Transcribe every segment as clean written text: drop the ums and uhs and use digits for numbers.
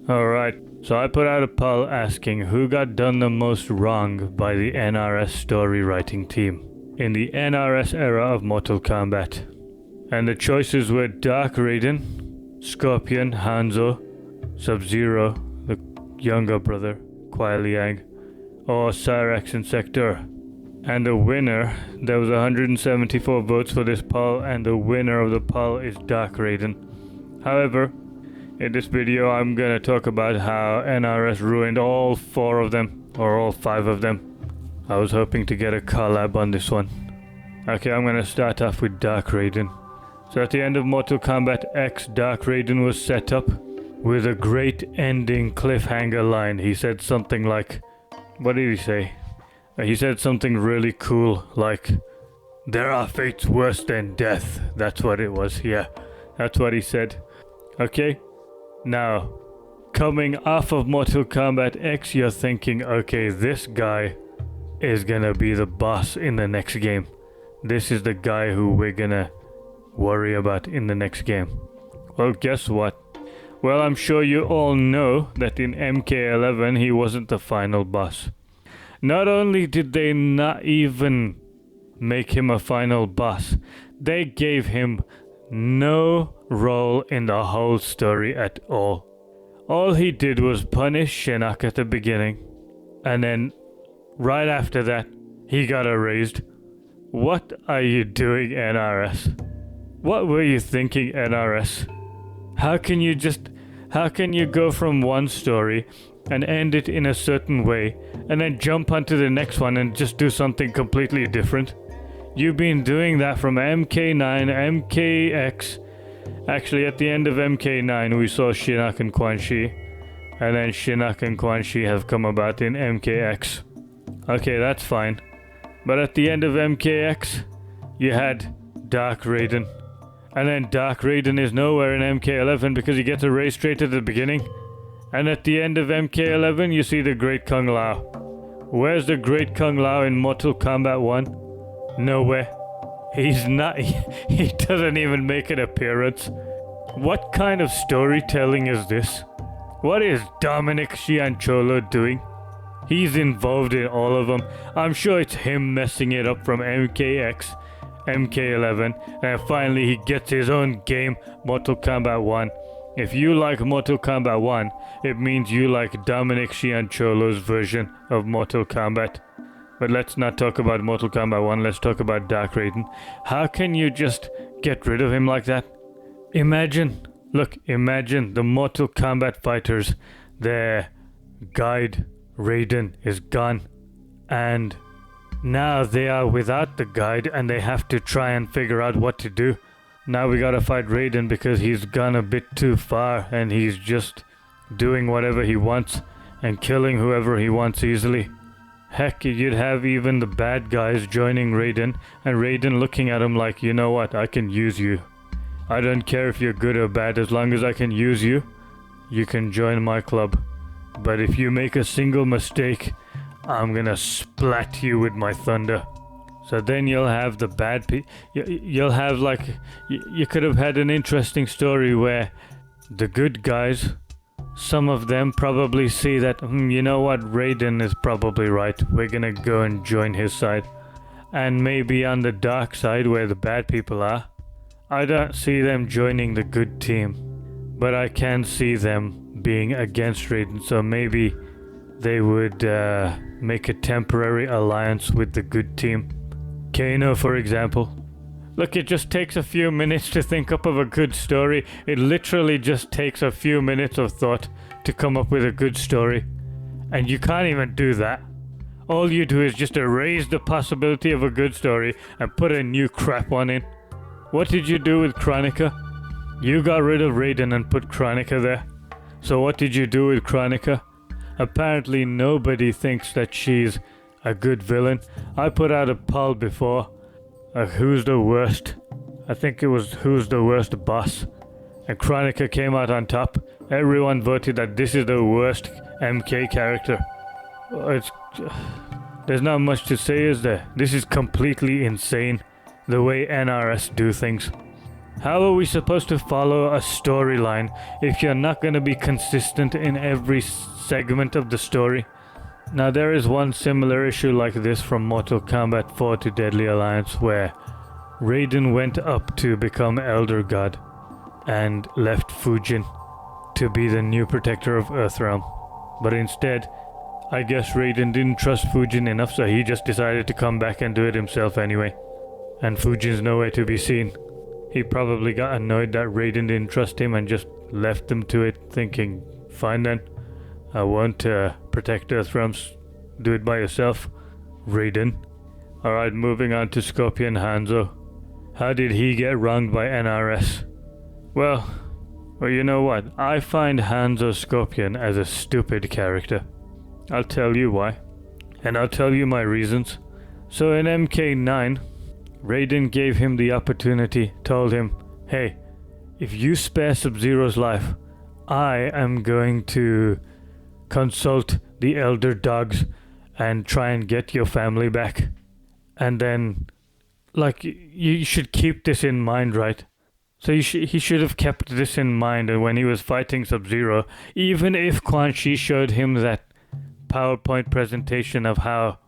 Alright, so I put out a poll asking who got done the most wrong by the NRS story writing team in the NRS era of Mortal Kombat. And the choices were Dark Raiden, Scorpion, Hanzo, Sub-Zero, the younger brother, Kuai Liang, or Cyrax-Sektor. And the winner, there was 174 votes for this poll, and the winner of the poll is Dark Raiden. However, in this video I'm gonna talk about how NRS ruined all 4 of them, or all 5 of them. I was hoping to get a collab on this one. Okay, I'm gonna start off with Dark Raiden. So at the end of Mortal Kombat X, Dark Raiden was set up with a great ending cliffhanger line. He said something like, what did he say? He said something really cool, like, "There are fates worse than death." That's what it was, yeah. That's what he said. Okay? Now, coming off of Mortal Kombat X, you're thinking, okay, this guy is gonna be the boss in the next game. This is the guy who we're gonna worry about in the next game. Well, guess what? Well, I'm sure you all know that in MK11 he wasn't the final boss. Not only did they not even make him a final boss, they gave him no role in the whole story at all. All he did was punish Shinnok at the beginning, and then right after that, he got erased. What are you doing, NRS? What were you thinking, NRS? How can you go from one story and end it in a certain way, and then jump onto the next one and just do something completely different? You've been doing that from MK9, MKX. Actually, at the end of MK9, we saw Shinnok and Quan Chi, and then Shinnok and Quan Chi have come about in MKX. Okay, that's fine. But at the end of MKX, you had Dark Raiden. And then Dark Raiden is nowhere in MK11 because he gets erased straight at the beginning. And at the end of MK11, you see the Great Kung Lao. Where's the Great Kung Lao in Mortal Kombat 1? Nowhere. He's not... He doesn't even make an appearance. What kind of storytelling is this? What is Dominic Giancholo doing? He's involved in all of them. I'm sure it's him messing it up from MKX, MK11, and finally he gets his own game, Mortal Kombat 1. If you like Mortal Kombat 1, it means you like Dominic Giancholo's version of Mortal Kombat. But let's not talk about Mortal Kombat 1, let's talk about Dark Raiden. How can you just get rid of him like that? Imagine the Mortal Kombat fighters, their guide Raiden is gone, and now they are without the guide and they have to try and figure out what to do. Now we gotta fight Raiden because he's gone a bit too far and he's just doing whatever he wants and killing whoever he wants easily. Heck, you'd have even the bad guys joining Raiden and Raiden looking at him like, you know what, I can use you. I don't care if you're good or bad, as long as I can use you, you can join my club. But if you make a single mistake, I'm gonna splat you with my thunder. So then you'll have the bad people. You'll have like... You could have had an interesting story where the good guys, some of them probably see that, you know what, Raiden is probably right. We're gonna go and join his side. And maybe on the dark side where the bad people are, I don't see them joining the good team. But I can see them being against Raiden, so maybe they would make a temporary alliance with the good team. Kano, for example. Look, it just takes a few minutes to think up of a good story. It literally just takes a few minutes of thought to come up with a good story. And you can't even do that. All you do is just erase the possibility of a good story and put a new crap one in. What did you do with Kronika? You got rid of Raiden and put Kronika there. So what did you do with Kronika? Apparently nobody thinks that she's a good villain. I put out a poll before. Who's the worst? I think it was who's the worst boss. And Kronika came out on top. Everyone voted that this is the worst MK character. There's not much to say, is there? This is completely insane, the way NRS do things. How are we supposed to follow a storyline if you're not going to be consistent in every segment of the story? Now there is one similar issue like this from Mortal Kombat 4 to Deadly Alliance where Raiden went up to become Elder God and left Fujin to be the new protector of Earthrealm. But instead, I guess Raiden didn't trust Fujin enough, so he just decided to come back and do it himself anyway. And Fujin's nowhere to be seen. He probably got annoyed that Raiden didn't trust him and just left them to it, thinking, fine then, I won't protect Earthrealm, do it by yourself, Raiden. Alright, moving on to Scorpion Hanzo. How did he get wronged by NRS? Well, you know what? I find Hanzo Scorpion as a stupid character. I'll tell you why. And I'll tell you my reasons. So in MK9, Raiden gave him the opportunity, told him, hey, if you spare Sub-Zero's life, I am going to consult the Elder Dogs and try and get your family back. And then, like, you should keep this in mind, right? So he should have kept this in mind when he was fighting Sub-Zero, even if Quan Chi showed him that PowerPoint presentation of how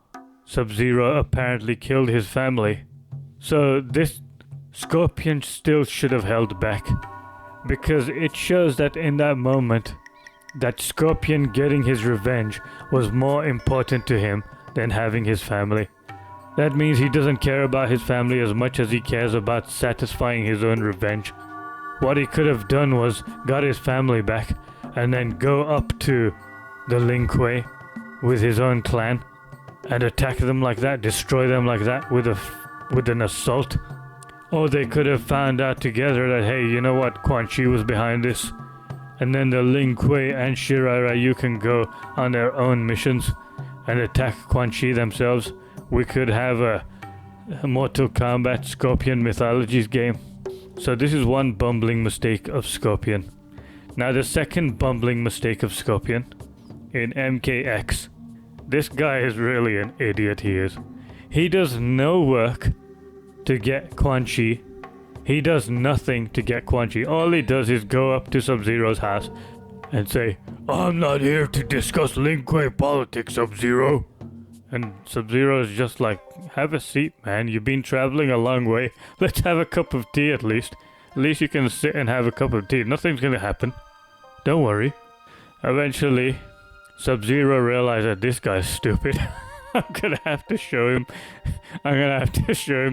Sub-Zero apparently killed his family. So this Scorpion still should have held back, because it shows that in that moment that Scorpion getting his revenge was more important to him than having his family. That means he doesn't care about his family as much as he cares about satisfying his own revenge. What he could have done was got his family back and then go up to the Lin Kuei with his own clan and attack them like that, destroy them like that with an assault. Or they could have found out together that, hey, you know what, Quan Chi was behind this. And then the Lin Kuei and Shirai Ryu can go on their own missions and attack Quan Chi themselves. We could have a Mortal Kombat Scorpion Mythologies game. So this is one bumbling mistake of Scorpion. Now the second bumbling mistake of Scorpion, in MKX. This guy is really an idiot, he is. He does no work to get Quan Chi. He does nothing to get Quan Chi. All he does is go up to Sub-Zero's house and say, I'm not here to discuss Lin Kuei politics, Sub-Zero. And Sub-Zero is just like, have a seat, man. You've been traveling a long way. Let's have a cup of tea at least. At least you can sit and have a cup of tea. Nothing's gonna happen. Don't worry. Eventually, Sub-Zero realized that this guy's stupid. I'm gonna have to show him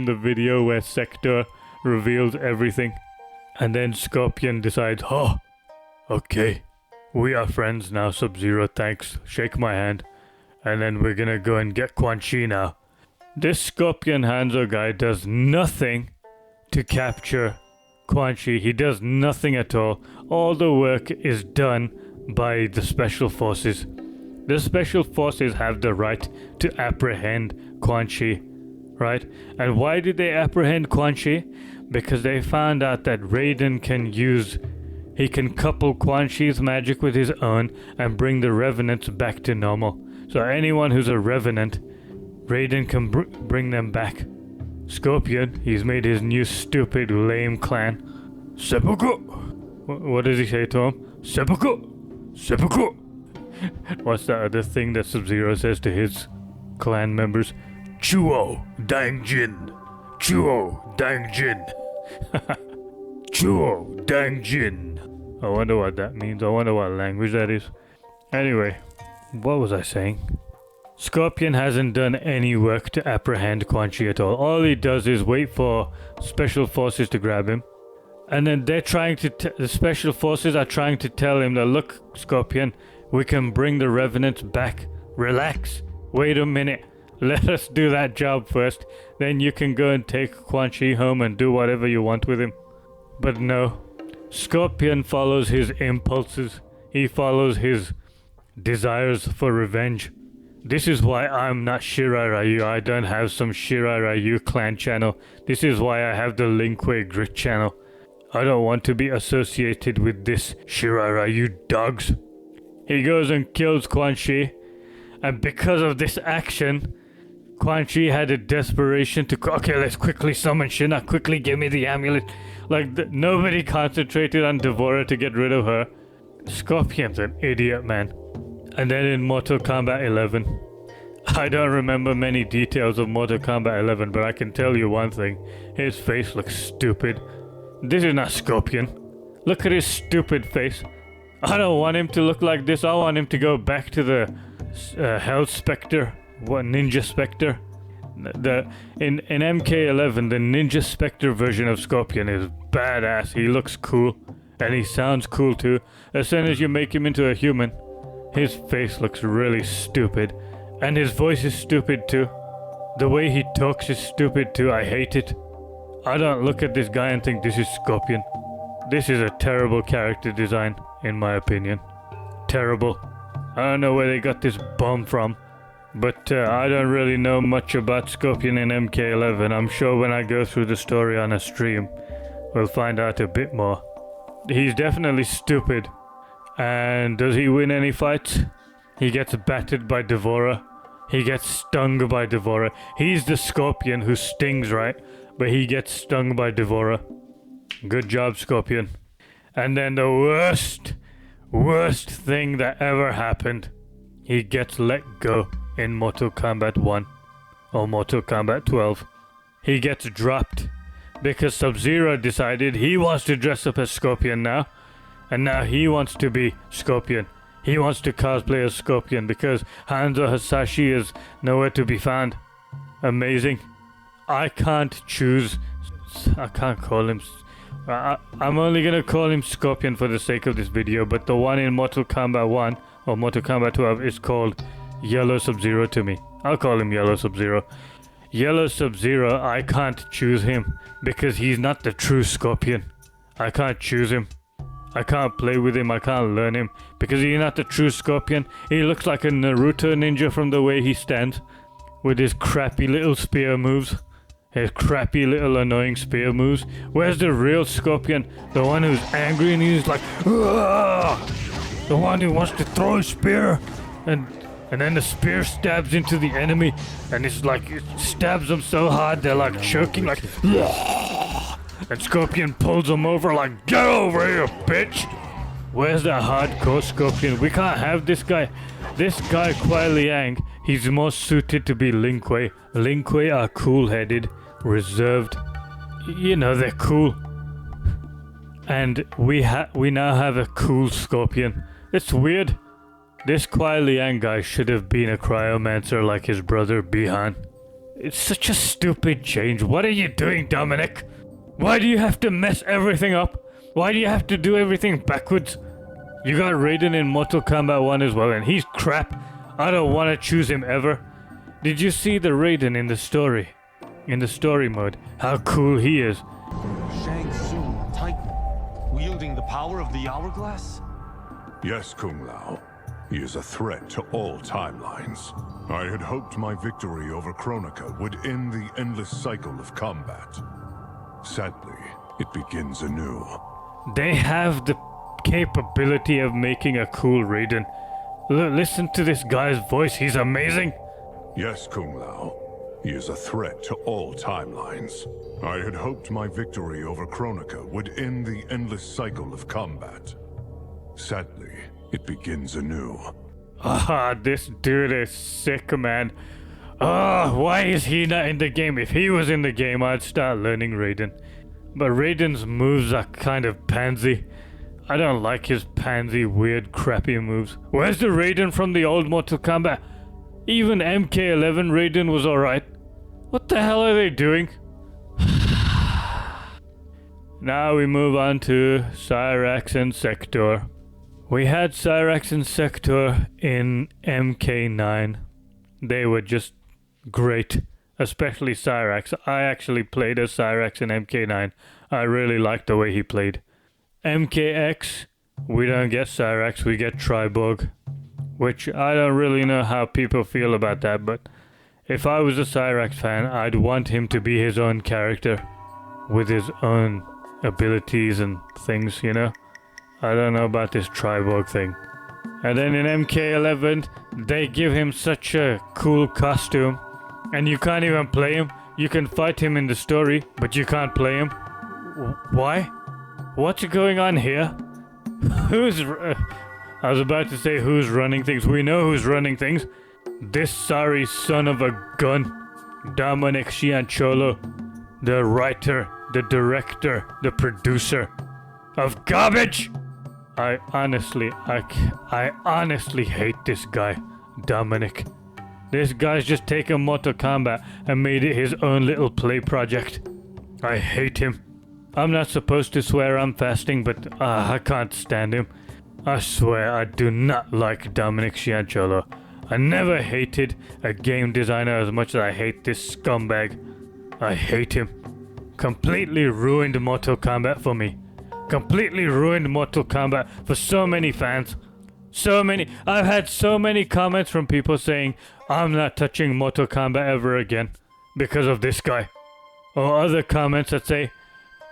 the video where Sektor reveals everything. And then Scorpion decides, oh, okay. We are friends now, Sub-Zero, thanks. Shake my hand. And then we're gonna go and get Quan Chi now. This Scorpion Hanzo guy does nothing to capture Quan Chi. He does nothing at all. All the work is done by the Special Forces. The Special Forces have the right to apprehend Quan Chi, right? And why did they apprehend Quan Chi? Because they found out that Raiden he can couple Quan Chi's magic with his own and bring the Revenants back to normal. So anyone who's a Revenant, Raiden can bring them back. Scorpion, he's made his new stupid lame clan. Seppuku! What does he say to him? Seppuku! Seppuku! What's the other thing that Sub-Zero says to his clan members? Chuo Dangjin! Chuo Dangjin! Chuo Dangjin! I wonder what that means. I wonder what language that is. Anyway, what was I saying? Scorpion hasn't done any work to apprehend Quan Chi at all. All he does is wait for Special Forces to grab him. And then the Special Forces are trying to tell him that, look, Scorpion, we can bring the Revenants back. Relax. Wait a minute. Let us do that job first. Then you can go and take Quan Chi home and do whatever you want with him. But no. Scorpion follows his impulses. He follows his desires for revenge. This is why I'm not Shirai Ryu. I don't have some Shirai Ryu clan channel. This is why I have the Lin Kuei Grit channel. I don't want to be associated with this Shirai Ryu dogs. He goes and kills Quan Chi, and because of this action, Quan Chi had a desperation to, okay, let's quickly summon Shinnok, quickly give me the amulet. Like, nobody concentrated on Devora to get rid of her. Scorpion's an idiot, man. And then in Mortal Kombat 11, I don't remember many details of Mortal Kombat 11, but I can tell you one thing. His face looks stupid. This is not Scorpion. Look at his stupid face. I don't want him to look like this. I want him to go back to the Hell Spectre. What, Ninja Spectre? In MK11, the Ninja Spectre version of Scorpion is badass. He looks cool. And he sounds cool too. As soon as you make him into a human, his face looks really stupid. And his voice is stupid too. The way he talks is stupid too. I hate it. I don't look at this guy and think this is Scorpion. This is a terrible character design, in my opinion. Terrible. I don't know where they got this bomb from. But I don't really know much about Scorpion in MK11. I'm sure when I go through the story on a stream, we'll find out a bit more. He's definitely stupid. And does he win any fights? He gets battered by Devora. He gets stung by Devora. He's the Scorpion who stings, right? But he gets stung by Devora. Good job, Scorpion. And then the worst thing that ever happened. He gets let go in Mortal Kombat 1. Or Mortal Kombat 12. He gets dropped. Because Sub-Zero decided he wants to dress up as Scorpion now. And now he wants to be Scorpion. He wants to cosplay as Scorpion because Hanzo Hasashi is nowhere to be found. Amazing. I can't choose. I can't call him. I'm only gonna call him Scorpion for the sake of this video, but the one in Mortal Kombat 1 or Mortal Kombat 12 is called Yellow Sub-Zero to me. I'll call him Yellow Sub-Zero. Yellow Sub-Zero, I can't choose him because he's not the true Scorpion. I can't choose him. I can't play with him, I can't learn him, because he's not the true Scorpion. He looks like a Naruto ninja from the way he stands, with his crappy little spear moves. His crappy little annoying spear moves. Where's the real Scorpion? The one who's angry and he's like, "Ugh!" The one who wants to throw a spear, and then the spear stabs into the enemy, and it's like, it stabs them so hard they're like choking, like, "Ugh!" And Scorpion pulls him over like, "Get over here, bitch!" Where's that hardcore Scorpion? We can't have this guy. This guy, Kuai Liang, he's more suited to be Lin Kuei. Lin Kuei are cool-headed, reserved. You know, they're cool. And we now have a cool Scorpion. It's weird. This Kuai Liang guy should have been a cryomancer like his brother Bihan. It's such a stupid change. What are you doing, Dominic? Why do you have to mess everything up? Why do you have to do everything backwards? You got Raiden in Mortal Kombat 1 as well, and he's crap. I don't want to choose him ever. Did you see the Raiden in the story? In the story mode, how cool he is. Shang Tsung, Titan, wielding the power of the hourglass? Yes, Kung Lao. He is a threat to all timelines. I had hoped my victory over Kronika would end the endless cycle of combat. Sadly, it begins anew. They have the capability of making a cool Raiden. Listen to this guy's voice, he's amazing. Yes, Kung Lao. He is a threat to all timelines. I had hoped my victory over Kronika would end the endless cycle of combat. Sadly, it begins anew. Ah, this dude is sick, man. Ah, why is he not in the game? If he was in the game, I'd start learning Raiden. But Raiden's moves are kind of pansy. I don't like his pansy, weird, crappy moves. Where's the Raiden from the old Mortal Kombat? Even MK11 Raiden was alright. What the hell are they doing? Now we move on to Cyrax-Sektor. We had Cyrax-Sektor in MK9. They were just great, especially Cyrax. I actually played as Cyrax in MK9. I really liked the way he played. MKX, we don't get Cyrax, we get Triborg, which I don't really know how people feel about that, but if I was a Cyrax fan, I'd want him to be his own character with his own abilities and things, you know? I don't know about this Triborg thing. And then in MK11, they give him such a cool costume. And you can't even play him. You can fight him in the story, but you can't play him. Why? What's going on here? I was about to say who's running things. We know who's running things. This sorry son of a gun, Dominic Cianciolo, the writer, the director, the producer of garbage. I honestly hate this guy, Dominic. This guy's just taken Mortal Kombat and made it his own little play project. I hate him. I'm not supposed to swear I'm fasting, but I can't stand him. I swear I do not like Dominic Cianciolo. I never hated a game designer as much as I hate this scumbag. I hate him. Completely ruined Mortal Kombat for me. Completely ruined Mortal Kombat for so many fans. I've had so many comments from people saying I'm not touching Mortal Kombat ever again because of this guy. Or other comments that say,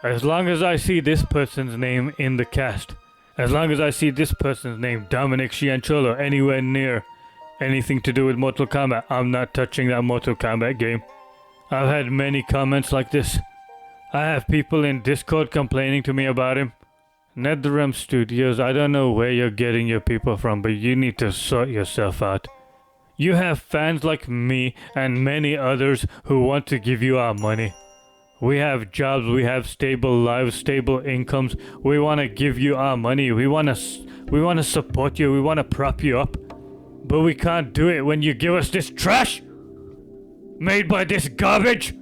as long as I see this person's name in the cast, as long as I see this person's name, Dominic Cianciolo, anywhere near anything to do with Mortal Kombat, I'm not touching that Mortal Kombat game. I've had many comments like this. I have people in Discord complaining to me about him. Netherrealm Studios, I don't know where you're getting your people from, but you need to sort yourself out. You have fans like me and many others who want to give you our money. We have jobs, we have stable lives, stable incomes. We want to give you our money. We want to support you. We want to prop you up. But we can't do it when you give us this trash made by this garbage.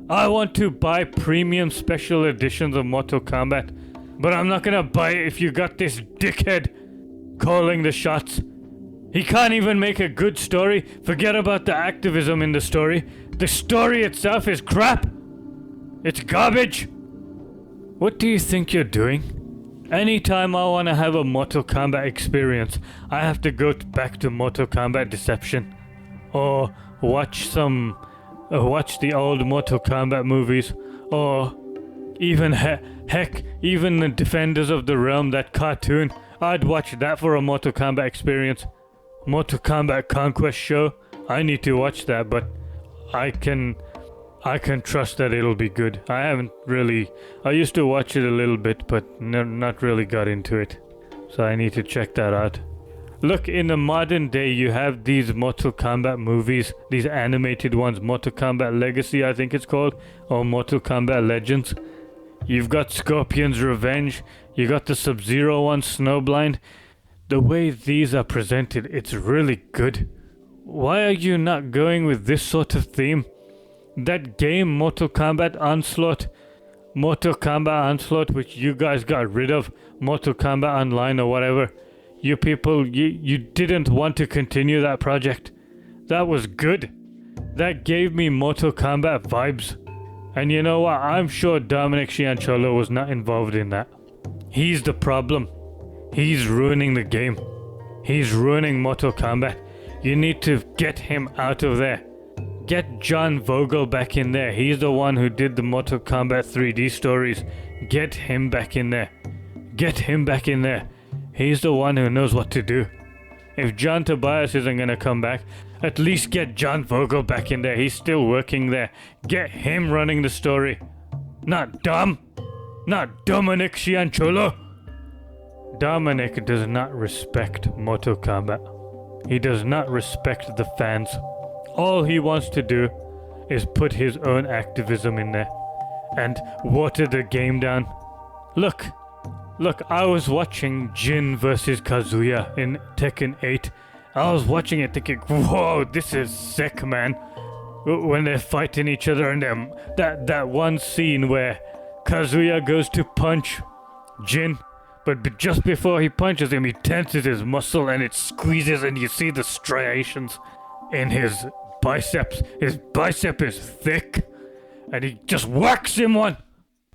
I want to buy premium special editions of Mortal Kombat, but I'm not gonna buy it if you got this dickhead calling the shots. He can't even make a good story. Forget about the activism in the story. The story itself is crap. It's garbage. What do you think you're doing? Anytime I want to have a Mortal Kombat experience, I have to go back to Mortal Kombat Deception. Or watch the old Mortal Kombat movies. Or even, heck, even the Defenders of the Realm, that cartoon. I'd watch that for a Mortal Kombat experience. Mortal Kombat Conquest show. I need to watch that, but I can trust that it'll be good. I used to watch it a little bit, but not really got into it. So I need to check that out. Look, in the modern day, you have these Mortal Kombat movies, these animated ones, Mortal Kombat Legacy, I think it's called, or Mortal Kombat Legends. You've got Scorpion's Revenge, you got the Sub-Zero one, Snowblind. The way these are presented, it's really good. Why are you not going with this sort of theme? That game, Mortal Kombat Onslaught, which you guys got rid of, Mortal Kombat Online or whatever. You people, you didn't want to continue that project. That was good. That gave me Mortal Kombat vibes. And you know what? I'm sure Dominic Cianciolo was not involved in that. He's the problem. He's ruining the game. He's ruining Mortal Kombat. You need to get him out of there. Get John Vogel back in there. He's the one who did the Mortal Kombat 3D stories. Get him back in there. Get him back in there. He's the one who knows what to do. If John Tobias isn't gonna come back, at least get John Vogel back in there. He's still working there. Get him running the story. Not Dominic Cianciolo. Dominic does not respect Mortal Kombat. He does not respect the fans. All he wants to do is put his own activism in there and water the game down. Look, I was watching Jin versus Kazuya in Tekken 8. I was watching it thinking, whoa, this is sick, man. When they're fighting each other and that one scene where Kazuya goes to punch Jin, but just before he punches him, he tenses his muscle and it squeezes and you see the striations in his biceps. His bicep is thick and he just whacks him one.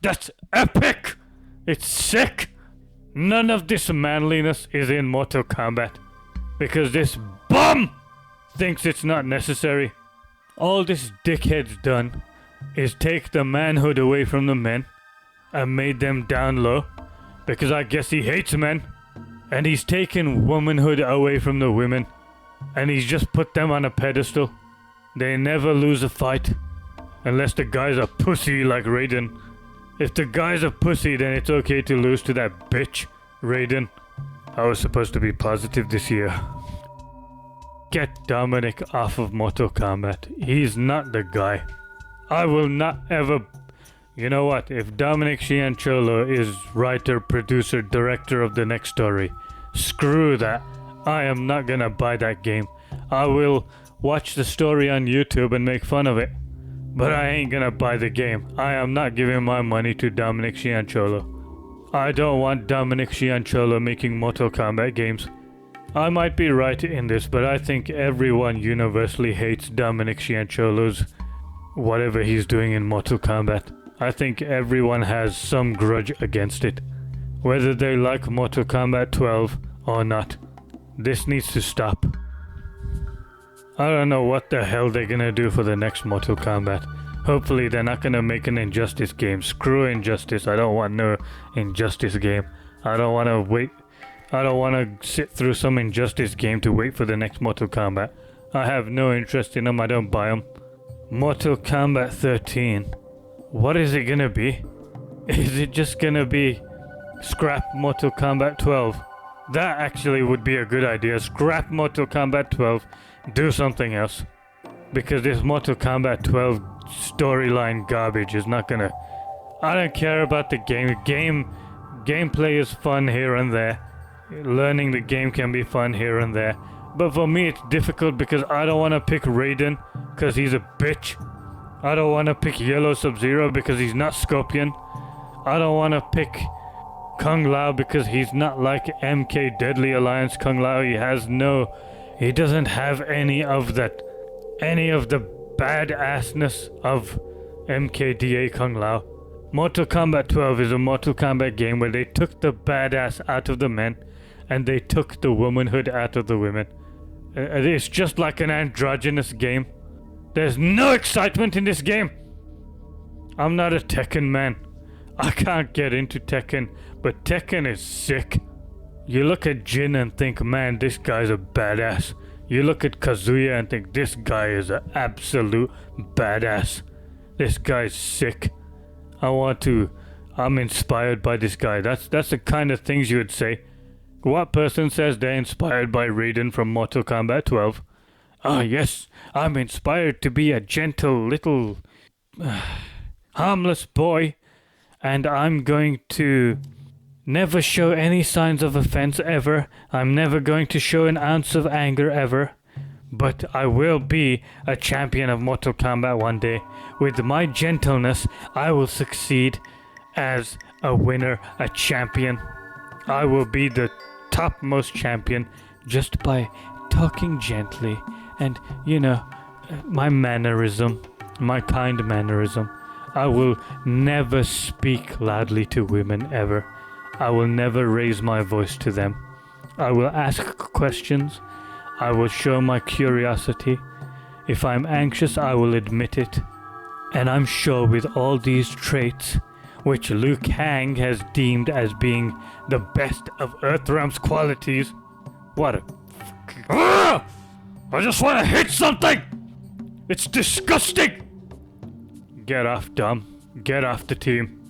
That's epic. It's sick. None of this manliness is in Mortal Kombat because this bum thinks it's not necessary. All this dickhead's done is take the manhood away from the men and made them down low because I guess he hates men, and he's taken womanhood away from the women and he's just put them on a pedestal. They never lose a fight. Unless the guy's a pussy like Raiden. If the guy's a pussy, then it's okay to lose to that bitch, Raiden. I was supposed to be positive this year. Get Dominic off of Mortal Kombat. He's not the guy. I will not ever... You know what? If Dominic Cianciolo is writer, producer, director of the next story, screw that. I am not gonna buy that game. I will watch the story on YouTube and make fun of it. But I ain't gonna buy the game. I am not giving my money to Dominic Cianciolo. I don't want Dominic Cianciolo making Mortal Kombat games. I might be right in this, but I think everyone universally hates Dominic Cianciolo's whatever he's doing in Mortal Kombat. I think everyone has some grudge against it. Whether they like Mortal Kombat 12 or not. This needs to stop. I don't know what the hell they're gonna do for the next Mortal Kombat. Hopefully they're not gonna make an Injustice game. Screw Injustice. I don't want no Injustice game. I don't wanna wait. I don't wanna sit through some Injustice game to wait for the next Mortal Kombat. I have no interest in them. I don't buy them. Mortal Kombat 13. What is it gonna be? Is it just gonna be scrap Mortal Kombat 12? That actually would be a good idea. Scrap Mortal Kombat 12. Do something else. Because this Mortal Kombat 12 storyline garbage is not gonna... I don't care about the game. Gameplay is fun here and there. Learning the game can be fun here and there. But for me it's difficult because I don't want to pick Raiden because he's a bitch. I don't want to pick Yellow Sub-Zero because he's not Scorpion. I don't want to pick Kung Lao because he's not like MK Deadly Alliance Kung Lao. He doesn't have any of the badassness of MKDA Kung Lao. Mortal Kombat 12 is a Mortal Kombat game where they took the badass out of the men and they took the womanhood out of the women. It's just like an androgynous game. There's no excitement in this game. I'm not a Tekken man. I can't get into Tekken, but Tekken is sick. You look at Jin and think, man, this guy's a badass. You look at Kazuya and think, this guy is an absolute badass. This guy's sick. I'm inspired by this guy. That's the kind of things you would say. What person says they're inspired by Raiden from Mortal Kombat 12? Ah, yes, I'm inspired to be a gentle little harmless boy, and I'm going to never show any signs of offense ever. I'm never going to show an ounce of anger ever. But I will be a champion of Mortal Kombat one day. With my gentleness, I will succeed as a winner, a champion. I will be the topmost champion just by talking gently. And, my mannerism, my kind mannerism. I will never speak loudly to women ever. I will never raise my voice to them. I will ask questions. I will show my curiosity. If I'm anxious, I will admit it. And I'm sure with all these traits, which Liu Kang has deemed as being the best of Earthrealm's qualities. What a... I just want to hit something! It's disgusting! Get off, Dom. Get off the team.